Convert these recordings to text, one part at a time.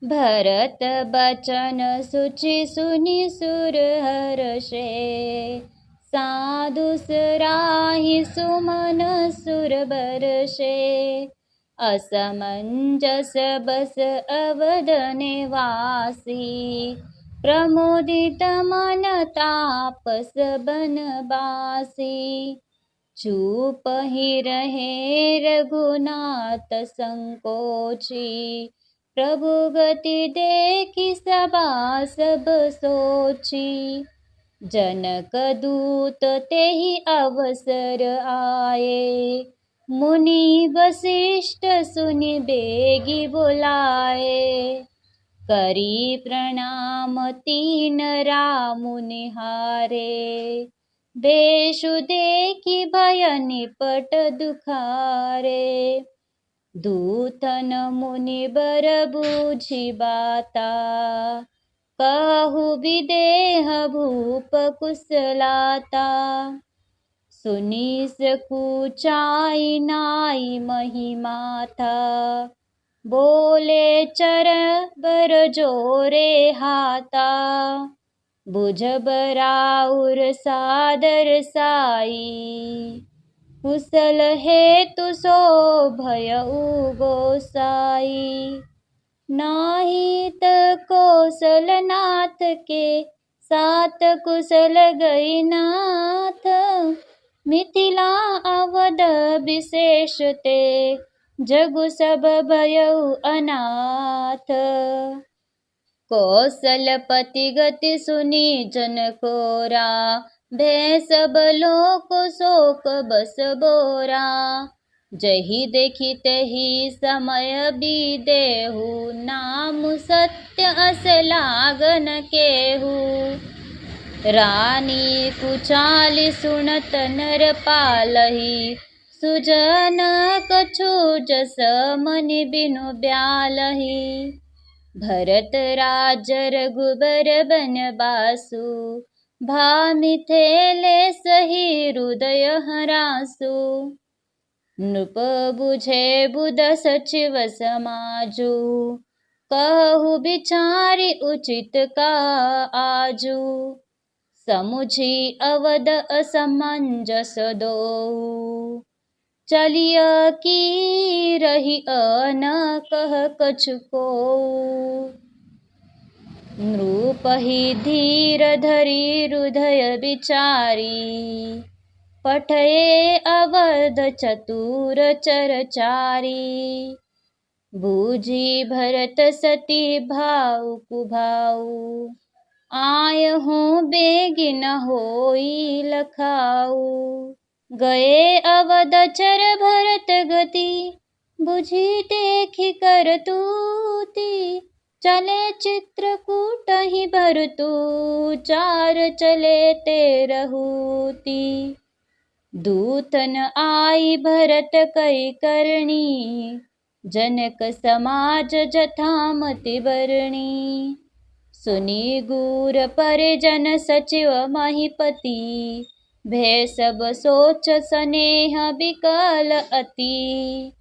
भरत बचन सुचि सुनि सुर हर्षे, साधु सराहि सुमन सुर बरषे। असमंजस बस अवध निवासी, प्रमोदित मन तापस बनवासी। चूप ही रहे रघुनाथ संकोची, प्रभु गति देखी सभा सब सोची। जनक दूत तेहि अवसर आए, मुनि वशिष्ठ सुनि बेगी बुलाए। करी प्रणाम तीन रामु निहारे, बेशु देखी भय निपट दुखारे। दूतन मुनि बर बूझी बाता, कहु विदेह भूप कुशलाता। सुनि सकुचाई नाई महिमा था, बोले चर बर जोरे हाथा। बुझ बराउर सादर साई, कुशल हेतु सो भयउ गोसाई। नाहित कौशलनाथ के, सात कुशल गई नाथ। मिथिला अवध विशेष ते, जगु सब भयउ अनाथ। कौशलपति गति सुनि जन कोरा, भय सब लोक शोक बस बोरा। जहि देखि तहि समय बीदेहु, नाम सत्य अस लागन केहू। रानी कुचाली सुनत नर पालही, सुजन कछु जस मनि बिनु ब्यालही। भरत राज रघुबर बनवासु, भामिथेले सही हृदय हरासु। नृप बुझे बुध सचिव समाजु, कहु विचारि उचित का आजु। समुझी अवध असमंजस दोऊ, चलिय की रही न कह कछु कोऊ। नृप ही धीर धरि हृदय विचारी, पठये अवध चतुर चरचारी। बूझी भरत सती भाउ कुभाऊ, आयहूँ बेगिन होई लखाऊ। गए अवध चर भरत गति, बुझी देखि कर तूती। चले चित्रकूट ही भरतु, चार चले तेरहूती। दूतन आई भरत कई करणी, जनक समाज जथामति बरणी। सुनी गूर परिजन सचिव महिपति, भय सब सोच सनेह विकल अति।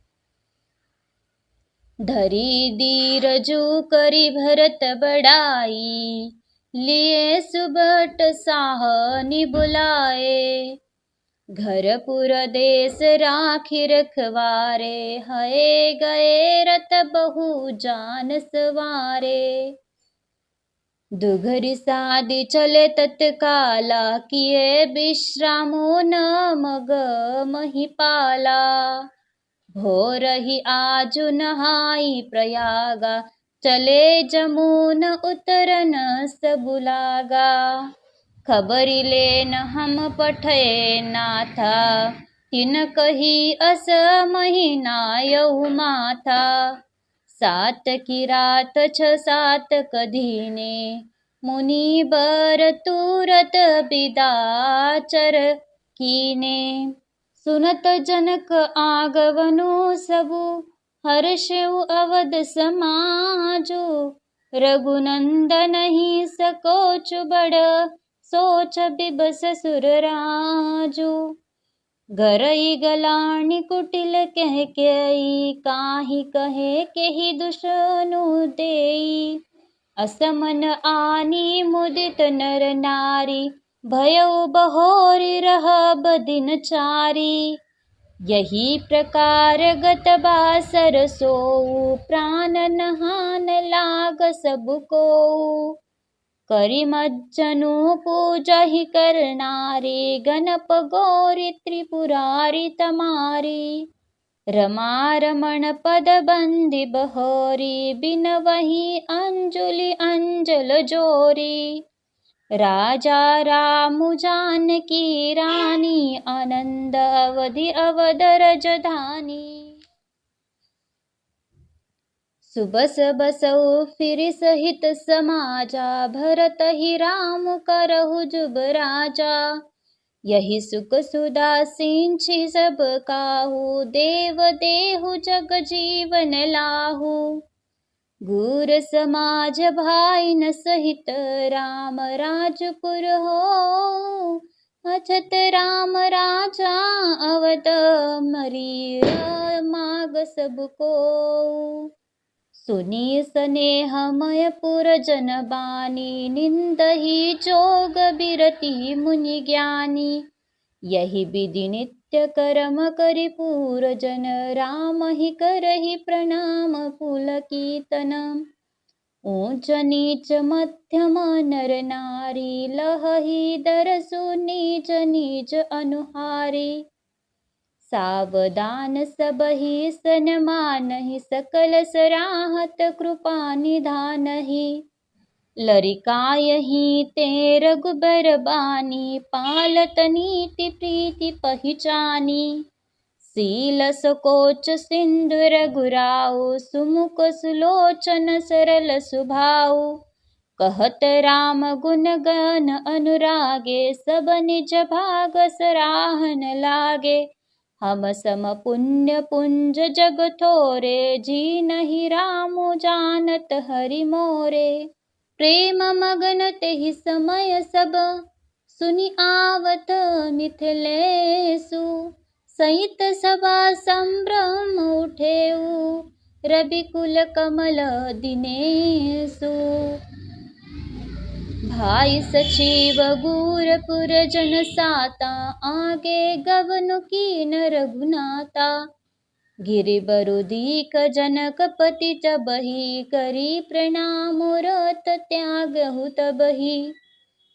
धरी धीरजु करी भरत बड़ाई, लिए सुबट साहनी बुलाए। घर पुर देश राखी रखवारे, हए गए रत बहु जान सवारे। दुघरी सादी चले तत्काला, किए विश्रामो न मग महिपाला। भोर ही आजु नहाई प्रयागा, चले जमुन उतरन सबु लागा। खबरी लेन हम पठये नाथा, तिन कही अस महीनायऊ माथा। सात की रात 6 कधीने, मुनि बर तुरत बिदाचर कीने। सुनत जनक आगवनु सबु, हर्षउ अवध समाजु। रघुनंदन ही सकोच बड़, सोच बिबस सुर राजु। गरई गलानी कुटिल कह केई, काही कहे केहि दुष्नु देई। असमन आनी मुदित नर नारी, भयउ बहोरी रहब दिनचारी। यही प्रकार गत बासर सोऊ, प्राण नहान लाग सबको। करि मज्जनु पूजहि करनारे, गणप गौरी त्रिपुरारी तमारी। रमा रमण पद बंदी बहोरी, बिनवहि अंजुलि अंजल जोरी। राजा रामु जानकी रानी, आनंद अवधि अवध राजधानी। सुबस बसऊ फिरि सहित समाजा, भरत ही राम करहु जुब राजा। यही सुख सुधा सिंछि सब काहू, देव देहु जग जीवन लाहू। गुर समाज भाई न सहित राम, राजपुर हो अछत राम राजा। अवध मरी माग सबको, सुनी स्नेहमय पुर जन बानी। निंदहि जोग बिरति मुनि ज्ञानी, यही विधि नित्य कर्म करि पूर जन। राम ही करहि प्रणाम पुलकितन। ऊंच नीच मध्यम नर नारी, लहहि दरसु नीच नीच अनुहारी। सावधान सबहि सन्मानहि, सकल सराहत कृपा निधानहि। लरिकायहि ते रघुबर बानी, पालत नीति प्रीति पहिचानी। शील सकोच सिंधु रघुराऊ, सुमुख सुलोचन सरल सुभाऊ। कहत राम गुण गण अनुरागे, सब निज भाग सराहन लागे। हम सम पुण्य पुंज जग थोरे, जीनहि रामु जानत हरि मोरे। प्रेम मगन तेहि समय सब, सुनि आवत मिथिलेषु। सहित सभा संभ्रम उठेउ, रविकुल कमल दिनेषु। भाई सचिव गुरपुर जन साता, आगे गवनु कीन रघुनाथा। गिरिबरु दीख जनक पति जबहि, करि प्रणाम रत त्यागहु तबहि।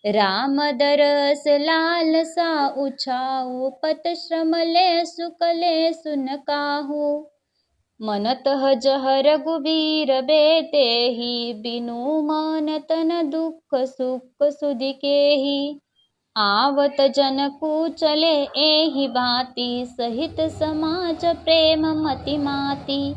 राम दरस लालसा उछाऊ, पत श्रम लेसु कलेसु न काहू। मन तह जह रघुबीर बेतेहि, बिनु मानतन दुख सुख सुदिकेहि। आवत जनकु चले एहि भांति, सहित समाज प्रेम मति माति।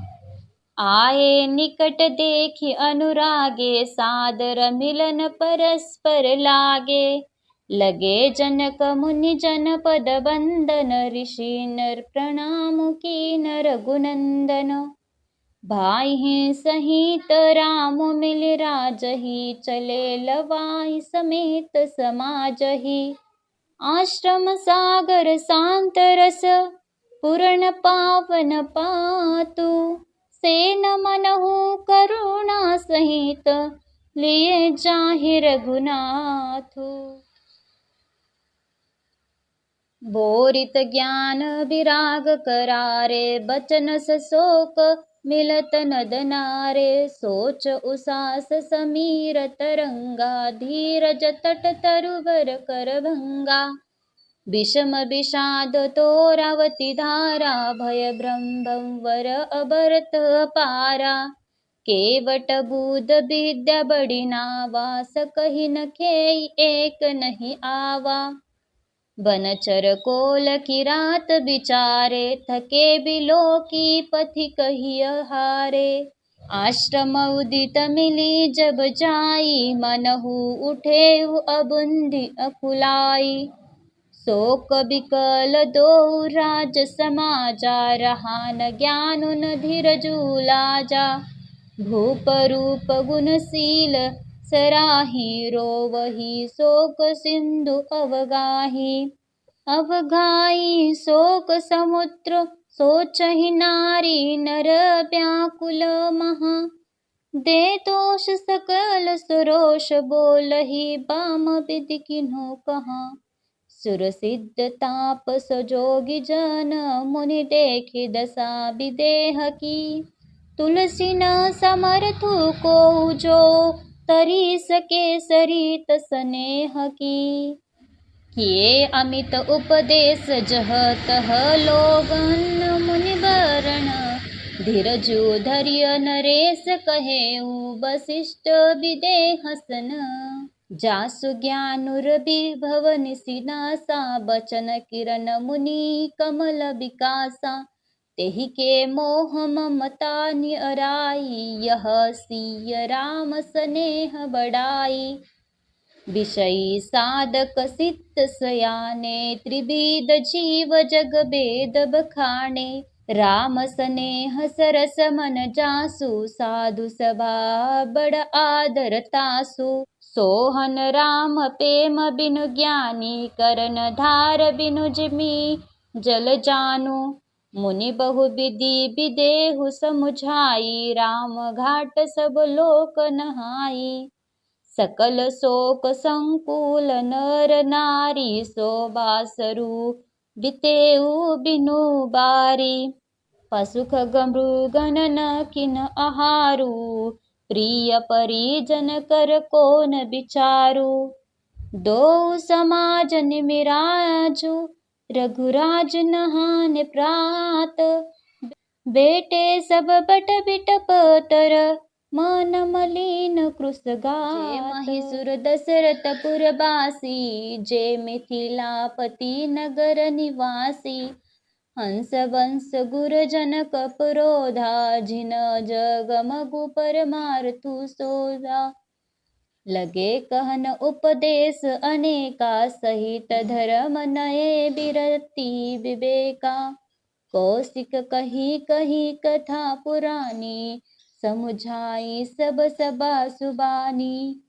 आए निकट देखि अनुरागे, सादर मिलन परस्पर लागे। लगे जनक मुनि जन पद बंदन, ऋषि नर प्रणाम कीन रघुनंदन। भाई सहित राम मिल राजहि, चले लवाई समेत समाजहि। आश्रम सागर शांत रस, पूर्ण पावन पातु। सेन मनहु करुणा सहित, लिए जाहि रघुनाथु। बोरित ज्ञान विराग करारे, बचन सशोक मिलत नद नारे। सोच उसास समीर तरंगा, धीरज तट तरुवर कर भंगा। विषम विषाद तोरावती धारा, भय ब्रह्म वर अबरत अपारा। केवट बूद विद्या बड़ी नावा, सकहि न खेई एक नहीं आवा। बनचर कोल की रात विचारे, थके बिलोकी पथि कहिय हारे। आश्रम उदित मिली जब जाई, मनहु उठे अबुंधि अकुलाई। शोक बिकल दो राज समाजा, रहा न ज्ञानु न धीरजु लाजा। भूप रूप गुणशील सराही, रोवहि शोक सिंधु अवगाही। अवगाही शोक समुद्र सोचहि नारी, नर व्याकुल महा। दे दोष सकल सुरोष बोलहि बाम विधि किन्हु कहाँ। सुर सिद्ध ताप सजोगी जन मुनि देखि दशा विदेह की। तुलसी न समर्थु को जो तरी सके सरित स्नेह की। किए अमित उपदेश जह तह लोगन मुनि वरण। धीरजु धर्य नरेश कहेउ वसिष्ठ विदेह सन। जासु ज्ञानुर विभव निसिनासा बचन किरण मुनि कमल विकासा। तेहि के मोह ममता निअराई यह सिय राम स्नेह बढ़ाई। विषयी साधक सिद्ध सयाने त्रिविध जीव जग भेद बखाने। राम स्नेह सरस मन जासु साधु सभा बड़ आदर तासु। सोहन राम प्रेम बिनु ज्ञानी करन धार बिनु जिमि जल जानु। मुनि बहु विधि विदेहु समुझाई राम घाट सब लोक नहाई। सकल शोक संकुल नर नारी शोभासरु बितेउ बिनु बारी। पशुख मृगन न किन आहारु प्रिय परिजन कर कोन विचारु। दो समाज निमिराजु रघुराज नहान प्रात। बेटे सब बट बिटप तर मन मलिन कृस गात। महिषुर दशरथ पुरवासी जे मिथिलापति नगर निवासी। हंस वंश गुर जनक पुरोधा जिन जग मगु पर मारतु सोधा। लगे कहन उपदेश अनेका सहित धर्म नये बिरति विवेका। कौशिक कही कही कथा पुरानी समुझाई सब सभा सुबानी।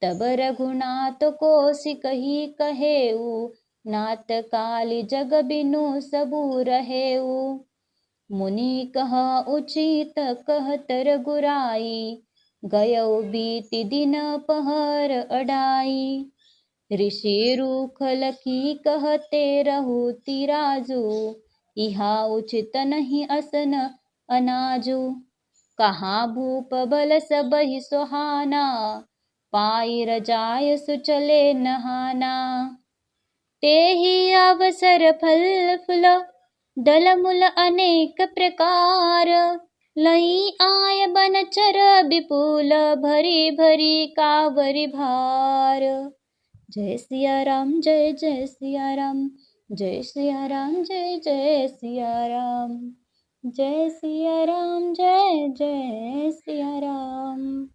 तब रघुनाथ कौशिक ही कहेउ नाथ काली जग बिनु सबु रहेउ। मुनि कह उचित कहत रघुराई गयउ बीति दिन पहर अढ़ाई। ऋषि रूख लखी कहते रहु तिराजु इहा उचित नहीं असन अनाजु। कहाँ भूप बल सबहि सुहाना पाई रजाय सुचले नहाना। तेहि अवसर फल फूल दल मूल अनेक प्रकार। लई आय बनचर विपुल भरी भरी कावरि भार। जय सिया राम जय जय सिया राम जय सिया राम जय जय सिया राम। जय सिया राम जय जय सिया राम।